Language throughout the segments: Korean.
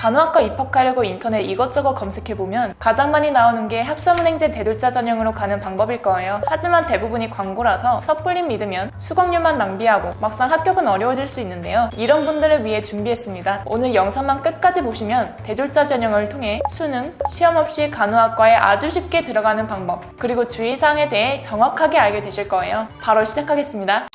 간호학과 입학하려고 인터넷 이것저것 검색해보면 가장 많이 나오는 게 학점은행제 대졸자 전형으로 가는 방법일 거예요. 하지만 대부분이 광고라서 섣불리 믿으면 수강료만 낭비하고 막상 합격은 어려워질 수 있는데요. 이런 분들을 위해 준비했습니다. 오늘 영상만 끝까지 보시면 대졸자 전형을 통해 수능, 시험 없이 간호학과에 아주 쉽게 들어가는 방법, 그리고 주의사항에 대해 정확하게 알게 되실 거예요. 바로 시작하겠습니다.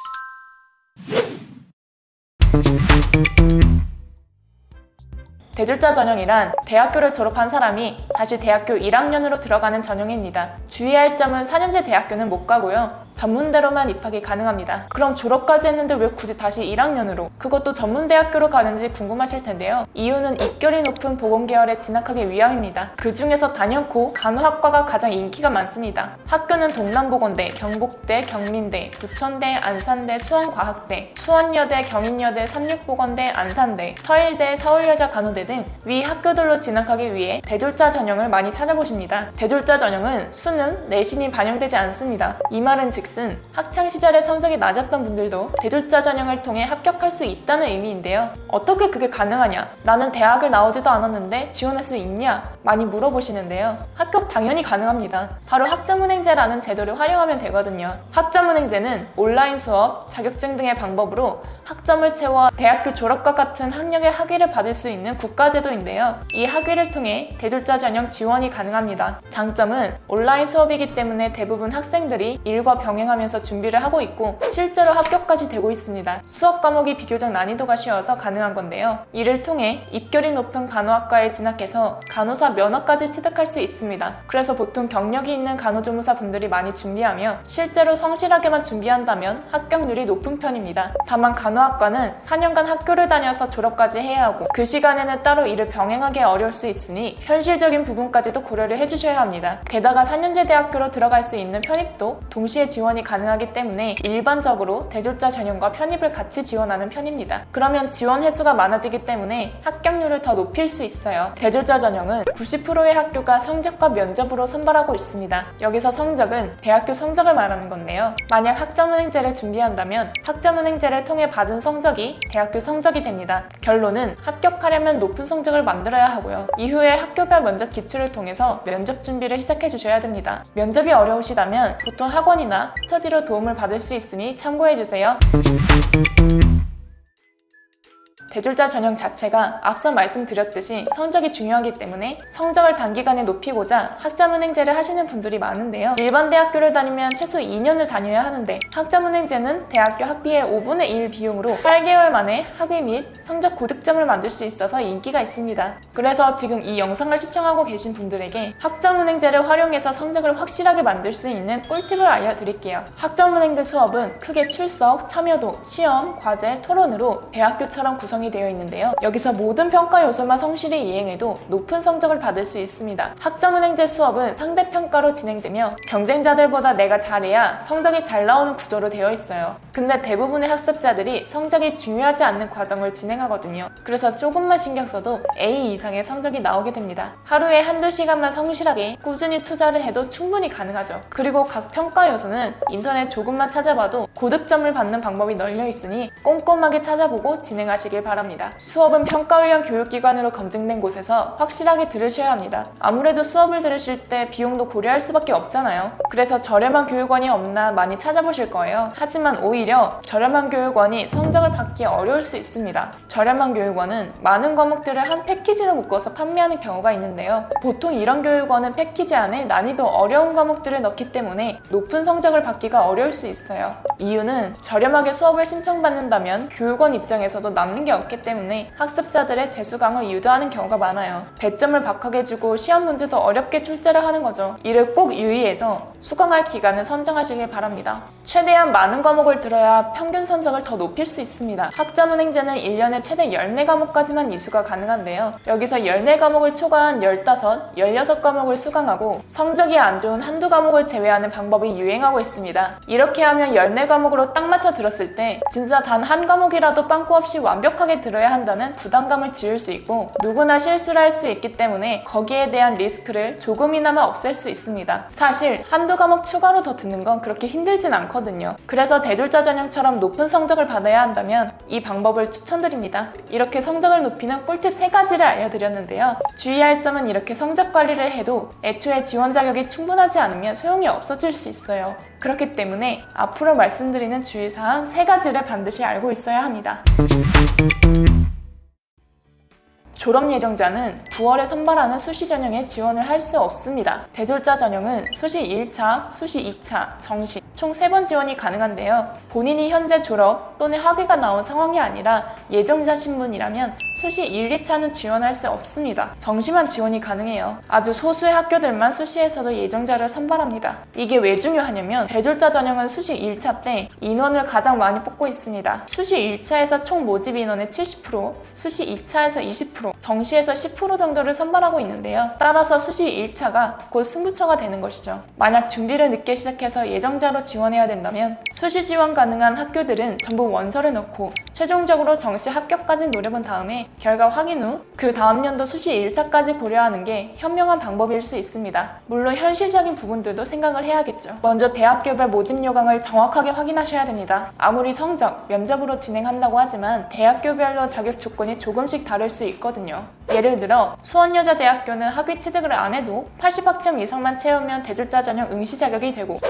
대졸자 전형이란 대학교를 졸업한 사람이 다시 대학교 1학년으로 들어가는 전형입니다. 주의할 점은 4년제 대학교는 못 가고요. 전문대로만 입학이 가능합니다. 그럼 졸업까지 했는데 왜 굳이 다시 1학년으로? 그것도 전문대학교로 가는지 궁금하실 텐데요. 이유는 입결이 높은 보건계열에 진학하기 위함입니다. 그 중에서 단연코 간호학과가 가장 인기가 많습니다. 학교는 동남보건대, 경복대, 경민대, 부천대, 안산대, 수원과학대, 수원여대, 경인여대, 삼육보건대, 안산대, 서일대, 서울여자간호대 등 위 학교들로 진학하기 위해 대졸자 전형을 많이 찾아보십니다. 대졸자 전형은 수능, 내신이 반영되지 않습니다. 이 말은 즉슨 학창시절에 성적이 낮았던 분들도 대졸자 전형을 통해 합격할 수 있다는 의미인데요. 어떻게 그게 가능하냐? 나는 대학을 나오지도 않았는데 지원할 수 있냐? 많이 물어보시는데요. 합격 당연히 가능합니다. 바로 학점은행제라는 제도를 활용하면 되거든요. 학점은행제는 온라인 수업, 자격증 등의 방법으로 학점을 채워 대학교 졸업과 같은 학력의 학위를 받을 수 있는 국가제도인데요. 이 학위를 통해 대졸자 전형 지원이 가능합니다. 장점은 온라인 수업이기 때문에 대부분 학생들이 일과 병행하면서 준비를 하고 있고 실제로 합격까지 되고 있습니다. 수업 과목이 비교적 난이도가 쉬워서 가능한 건데요. 이를 통해 입결이 높은 간호학과에 진학해서 간호사 면허까지 취득할 수 있습니다. 그래서 보통 경력이 있는 간호조무사 분들이 많이 준비하며 실제로 성실하게만 준비한다면 합격률이 높은 편입니다. 다만 간호학과는 4년간 학교를 다녀서 졸업까지 해야 하고 그 시간에는 따로 일을 병행하기 어려울 수 있으니 현실적인 부분까지도 고려를 해주셔야 합니다. 게다가 4년제 대학교로 들어갈 수 있는 편입도 동시에 지원이 가능하기 때문에 일반적으로 대졸자 전형과 편입을 같이 지원하는 편입니다. 그러면 지원 횟수가 많아지기 때문에 합격률을 더 높일 수 있어요. 대졸자 전형은 90%의 학교가 성적과 면접으로 선발하고 있습니다. 여기서 성적은 대학교 성적을 말하는 건데요. 만약 학점은행제를 준비한다면 학점은행제를 통해 받은 성적이 대학교 성적이 됩니다. 결론은 합격하려면 높은 성적을 만들어야 하고요. 이후에 학교별 면접 기출을 통해서 면접 준비를 시작해 주셔야 됩니다. 면접이 어려우시다면 보통 학원이나 스터디로 도움을 받을 수 있으니 참고해주세요. 대졸자 전형 자체가 앞서 말씀드렸듯이 성적이 중요하기 때문에 성적을 단기간에 높이고자 학점은행제를 하시는 분들이 많은데요. 일반 대학교를 다니면 최소 2년을 다녀야 하는데 학점은행제는 대학교 학비의 5분의 1 비용으로 8개월 만에 학위 및 성적 고득점을 만들 수 있어서 인기가 있습니다. 그래서 지금 이 영상을 시청하고 계신 분들에게 학점은행제를 활용해서 성적을 확실하게 만들 수 있는 꿀팁을 알려드릴게요. 학점은행제 수업은 크게 출석, 참여도, 시험, 과제, 토론으로 대학교처럼 구성이 되어 있는데요. 여기서 모든 평가 요소만 성실히 이행해도 높은 성적을 받을 수 있습니다. 학점은행제 수업은 상대평가로 진행되며 경쟁자들보다 내가 잘해야 성적이 잘 나오는 구조로 되어 있어요. 근데 대부분의 학습자들이 성적이 중요하지 않는 과정을 진행하거든요. 그래서 조금만 신경 써도 A 이상의 성적이 나오게 됩니다. 하루에 한두 시간만 성실하게 꾸준히 투자를 해도 충분히 가능하죠. 그리고 각 평가 요소는 인터넷 조금만 찾아봐도 고득점을 받는 방법이 널려 있으니 꼼꼼하게 찾아보고 진행하시길 바랍니다. 수업은 평가훈련 교육기관으로 검증된 곳에서 확실하게 들으셔야 합니다. 아무래도 수업을 들으실 때 비용도 고려할 수밖에 없잖아요. 그래서 저렴한 교육원이 없나 많이 찾아보실 거예요. 하지만 오히려 저렴한 교육원이 성적을 받기 어려울 수 있습니다. 저렴한 교육원은 많은 과목들을 한 패키지로 묶어서 판매하는 경우가 있는데요. 보통 이런 교육원은 패키지 안에 난이도 어려운 과목들을 넣기 때문에 높은 성적을 받기가 어려울 수 있어요. 이유는 저렴하게 수업을 신청받는다면 교육원 입장에서도 남는 게 없기 때문에 학습자들의 재수강을 유도하는 경우가 많아요. 배점을 박하게 주고 시험 문제도 어렵게 출제를 하는 거죠. 이를 꼭 유의해서 수강할 기간을 선정하시길 바랍니다. 최대한 많은 과목을 들어야 평균 성적을 더 높일 수 있습니다. 학점은행제는 1년에 최대 14과목까지만 이수가 가능한데요. 여기서 14과목을 초과한 15, 16과목을 수강하고 성적이 안 좋은 한두 과목을 제외하는 방법이 유행하고 있습니다. 이렇게 하면 14과목으로 딱 맞춰 들었을 때 진짜 단 한 과목이라도 빵꾸 없이 완벽하게 심각하게 들어야 한다는 부담감을 지울 수 있고 누구나 실수를 할 수 있기 때문에 거기에 대한 리스크를 조금이나마 없앨 수 있습니다. 사실 한두 과목 추가로 더 듣는 건 그렇게 힘들진 않거든요. 그래서 대졸자 전형처럼 높은 성적을 받아야 한다면 이 방법을 추천드립니다. 이렇게 성적을 높이는 꿀팁 3가지를 알려드렸는데요. 주의할 점은 이렇게 성적 관리를 해도 애초에 지원 자격이 충분하지 않으면 소용이 없어질 수 있어요. 그렇기 때문에 앞으로 말씀드리는 주의사항 3가지를 반드시 알고 있어야 합니다. 졸업 예정자는 9월에 선발하는 수시 전형에 지원을 할 수 없습니다. 대졸자 전형은 수시 1차, 수시 2차, 정시 총 3번 지원이 가능한데요. 본인이 현재 졸업 또는 학위가 나온 상황이 아니라 예정자 신분이라면 수시 1, 2차는 지원할 수 없습니다. 정시만 지원이 가능해요. 아주 소수의 학교들만 수시에서도 예정자를 선발합니다. 이게 왜 중요하냐면 대졸자 전형은 수시 1차 때 인원을 가장 많이 뽑고 있습니다. 수시 1차에서 총 모집 인원의 70%, 수시 2차에서 20%, 정시에서 10% 정도를 선발하고 있는데요. 따라서 수시 1차가 곧 승부처가 되는 것이죠. 만약 준비를 늦게 시작해서 예정자로 지원해야 된다면 수시 지원 가능한 학교들은 전부 원서를 넣고 최종적으로 정시 합격까지 노려본 다음에 결과 확인 후 그 다음 연도 수시 1차까지 고려하는 게 현명한 방법일 수 있습니다. 물론 현실적인 부분들도 생각을 해야겠죠. 먼저 대학교별 모집 요강을 정확하게 확인하셔야 됩니다. 아무리 성적, 면접으로 진행한다고 하지만 대학교별로 자격 조건이 조금씩 다를 수 있거든요. 예를 들어 수원여자대학교는 학위 취득을 안 해도 80학점 이상만 채우면 대졸자 전형 응시 자격이 되고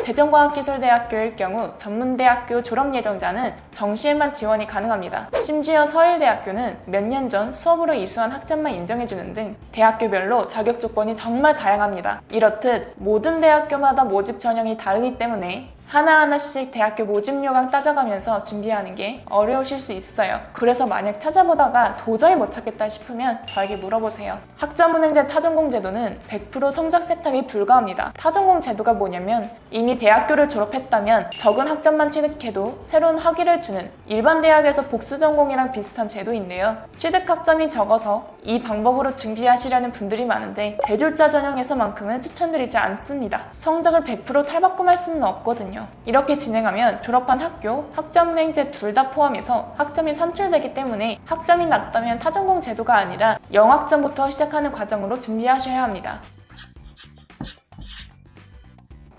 대전과학기술대학교일 경우 전문대학교 졸업 예정자는 정시에만 지원이 가능합니다. 심지어 서일대학교는 몇 년 전 수업으로 이수한 학점만 인정해주는 등 대학교별로 자격 조건이 정말 다양합니다. 이렇듯 모든 대학교마다 모집 전형이 다르기 때문에 하나하나씩 대학교 모집 요강 따져가면서 준비하는 게 어려우실 수 있어요. 그래서 만약 찾아보다가 도저히 못 찾겠다 싶으면 저에게 물어보세요. 학점은행제 타전공 제도는 100% 성적 세탁이 불가합니다. 타전공 제도가 뭐냐면 이미 대학교를 졸업했다면 적은 학점만 취득해도 새로운 학위를 주는 일반 대학에서 복수 전공이랑 비슷한 제도인데요. 취득 학점이 적어서 이 방법으로 준비하시려는 분들이 많은데 대졸자 전형에서만큼은 추천드리지 않습니다. 성적을 100% 탈바꿈할 수는 없거든요. 이렇게 진행하면 졸업한 학교, 학점은행제 둘 다 포함해서 학점이 산출되기 때문에 학점이 낮다면 타전공 제도가 아니라 0학점부터 시작하는 과정으로 준비하셔야 합니다.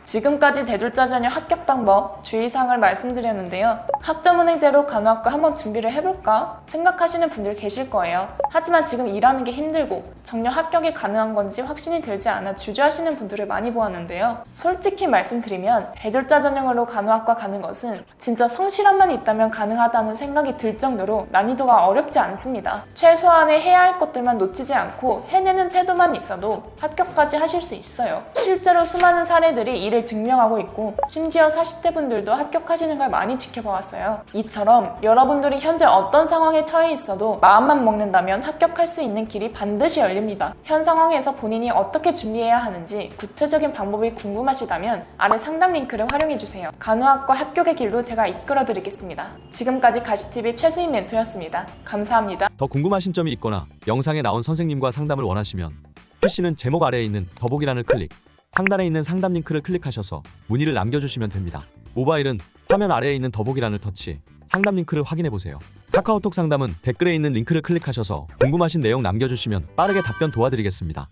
지금까지 대졸자 전형 합격 방법, 주의사항을 말씀드렸는데요. 학점은행제로 간호학과 한번 준비를 해볼까 생각하시는 분들 계실 거예요. 하지만 지금 일하는 게 힘들고 정년 합격이 가능한 건지 확신이 들지 않아 주저하시는 분들을 많이 보았는데요. 솔직히 말씀드리면 대졸자 전형으로 간호학과 가는 것은 진짜 성실함만 있다면 가능하다는 생각이 들 정도로 난이도가 어렵지 않습니다. 최소한의 해야 할 것들만 놓치지 않고 해내는 태도만 있어도 합격까지 하실 수 있어요. 실제로 수많은 사례들이 이를 증명하고 있고 심지어 40대 분들도 합격하시는 걸 많이 지켜봐왔어요. 이처럼 여러분들이 현재 어떤 상황에 처해 있어도 마음만 먹는다면 합격할 수 있는 길이 반드시 열립니다. 현 상황에서 본인이 어떻게 준비해야 하는지 구체적인 방법이 궁금하시다면 아래 상담 링크를 활용해주세요. 간호학과 합격의 길로 제가 이끌어드리겠습니다. 지금까지 가시TV 최수인 멘토였습니다. 감사합니다. 더 궁금하신 점이 있거나 영상에 나온 선생님과 상담을 원하시면 PC는 제목 아래에 있는 더보기란을 클릭, 상단에 있는 상담 링크를 클릭하셔서 문의를 남겨주시면 됩니다. 모바일은 화면 아래에 있는 더보기란을 터치, 상담 링크를 확인해보세요. 카카오톡 상담은 댓글에 있는 링크를 클릭하셔서 궁금하신 내용 남겨주시면 빠르게 답변 도와드리겠습니다.